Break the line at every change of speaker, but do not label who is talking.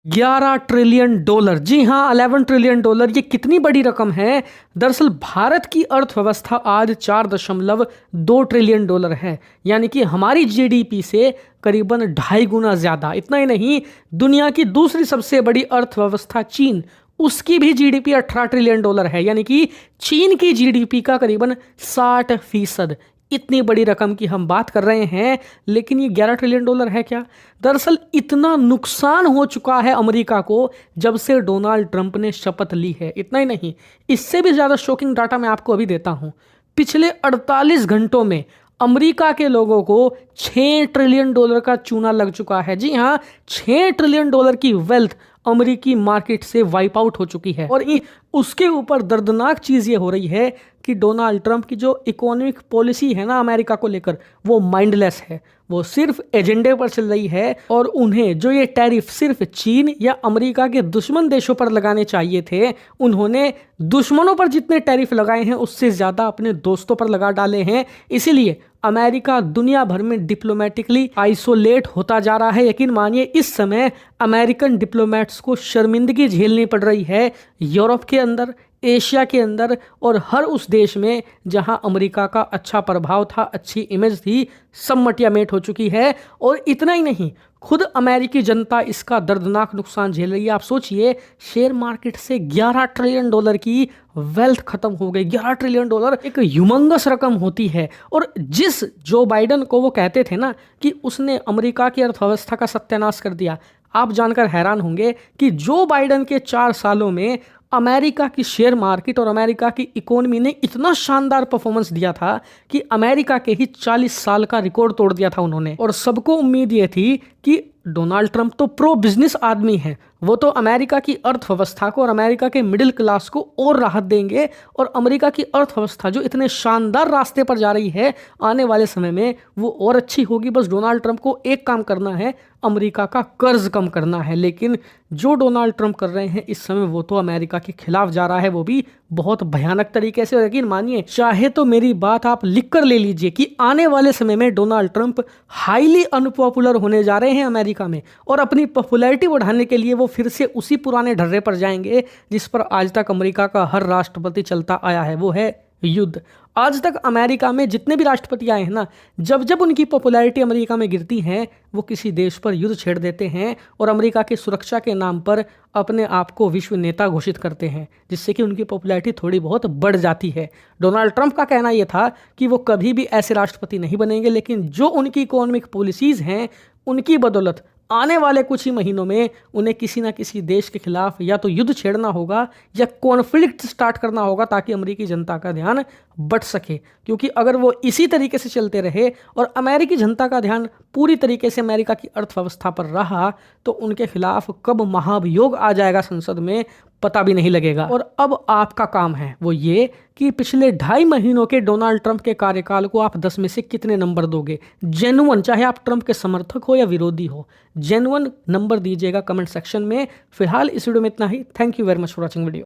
11 trillion dollar, जी हाँ, 11 trillion dollar. ये कितनी बड़ी रकम है। दरअसल भारत की अर्थव्यवस्था आज 4.2 ट्रिलियन डॉलर है, यानी कि हमारी जीडीपी से करीबन 2.5 गुना ज़्यादा। इतना ही नहीं, दुनिया की दूसरी सबसे बड़ी अर्थव्यवस्था चीन, उसकी भी जीडीपी 18 ट्रिलियन डॉलर है, यानी कि चीन की जीडीपी का करीबन 60%। इतनी बड़ी रकम की हम बात कर रहे हैं, लेकिन ये 11 ट्रिलियन डॉलर है क्या? दरअसल इतना नुकसान हो चुका है अमेरिका को जब से डोनाल्ड ट्रंप ने शपथ ली है। इतना ही नहीं, इससे भी ज़्यादा शॉकिंग डाटा मैं आपको अभी देता हूँ। पिछले 48 घंटों में अमेरिका के लोगों को 6 ट्रिलियन डॉलर का चूना लग चुका है। जी हाँ, 6 ट्रिलियन डॉलर की वेल्थ अमेरिकी मार्केट से वाइप आउट हो चुकी है। और उसके ऊपर दर्दनाक चीज़ ये हो रही है कि डोनाल्ड ट्रंप की जो इकोनॉमिक पॉलिसी है ना अमेरिका को लेकर, वो माइंडलेस है। वो सिर्फ एजेंडे पर चल रही है, और उन्हें जो ये टैरिफ सिर्फ चीन या अमेरिका के दुश्मन देशों पर लगाने चाहिए थे, उन्होंने दुश्मनों पर जितने टैरिफ लगाए हैं उससे ज़्यादा अपने दोस्तों पर लगा डाले हैं। इसीलिए अमेरिका दुनिया भर में डिप्लोमेटिकली आइसोलेट होता जा रहा है। यकीन मानिए, इस समय अमेरिकन डिप्लोमेट्स को शर्मिंदगी झेलनी पड़ रही है यूरोप के अंदर, एशिया के अंदर, और हर उस देश में जहां अमेरिका का अच्छा प्रभाव था, अच्छी इमेज थी, सब मटिया मेट हो चुकी है। और इतना ही नहीं, खुद अमेरिकी जनता इसका दर्दनाक नुकसान झेल रही है। आप सोचिए, शेयर मार्केट से 11 ट्रिलियन डॉलर की वेल्थ खत्म हो गई। 11 ट्रिलियन डॉलर एक ह्यूमंगस रकम होती है। और जिस जो बाइडन को वो कहते थे ना कि उसने अमेरिका की अर्थव्यवस्था का सत्यानाश कर दिया, आप जानकर हैरान होंगे कि जो बाइडन के 4 सालों में अमेरिका की शेयर मार्केट और अमेरिका की इकोनॉमी ने इतना शानदार परफॉर्मेंस दिया था कि अमेरिका के ही 40 साल का रिकॉर्ड तोड़ दिया था उन्होंने। और सबको उम्मीद ये थी कि डोनाल्ड ट्रंप तो प्रो बिजनेस आदमी है, वो तो अमेरिका की अर्थव्यवस्था को और अमेरिका के मिडिल क्लास को और राहत देंगे, और अमेरिका की अर्थव्यवस्था जो इतने शानदार रास्ते पर जा रही है, आने वाले समय में वो और अच्छी होगी। बस डोनाल्ड ट्रंप को एक काम करना है, अमेरिका का कर्ज कम करना है। लेकिन जो डोनाल्ड ट्रंप कर रहे हैं इस समय, वो तो अमेरिका के खिलाफ जा रहा है, वो भी बहुत भयानक तरीके से। यकीन मानिए, चाहे तो मेरी बात आप लिख कर ले लीजिए कि आने वाले समय में डोनाल्ड ट्रंप हाईली अनपॉपुलर होने जा रहे हैं अमेरिका में, और अपनी पॉपुलैरिटी बढ़ाने के लिए वो फिर से उसी पुराने ढर्रे पर जाएंगे जिस पर आज तक अमेरिका का हर राष्ट्रपति चलता आया है, वो है युद्ध। आज तक अमेरिका में जितने भी राष्ट्रपति आए हैं ना, जब जब उनकी पॉपुलैरिटी अमेरिका में गिरती है, वो किसी देश पर युद्ध छेड़ देते हैं और अमेरिका की सुरक्षा के नाम पर अपने आप को विश्व नेता घोषित करते हैं, जिससे कि उनकी पॉपुलैरिटी थोड़ी बहुत बढ़ जाती है। डोनाल्ड ट्रंप का कहना यह था कि वो कभी भी ऐसे राष्ट्रपति नहीं बनेंगे, लेकिन जो उनकी इकोनॉमिक पॉलिसीज़ हैं उनकी बदौलत आने वाले कुछ ही महीनों में उन्हें किसी ना किसी देश के खिलाफ या तो युद्ध छेड़ना होगा या कॉन्फ्लिक्ट स्टार्ट करना होगा, ताकि अमेरिकी जनता का ध्यान बट सके। क्योंकि अगर वो इसी तरीके से चलते रहे और अमेरिकी जनता का ध्यान पूरी तरीके से अमेरिका की अर्थव्यवस्था पर रहा, तो उनके खिलाफ कब महाभियोग आ जाएगा संसद में, पता भी नहीं लगेगा। और अब आपका काम है वो ये कि पिछले 2.5 महीनों के डोनाल्ड ट्रंप के कार्यकाल को आप 10 में से कितने नंबर दोगे? जेन्युइन, चाहे आप ट्रंप के समर्थक हो या विरोधी हो, जेन्युइन नंबर दीजिएगा कमेंट सेक्शन में। फिलहाल इस वीडियो में इतना ही। Thank you very much for watching video.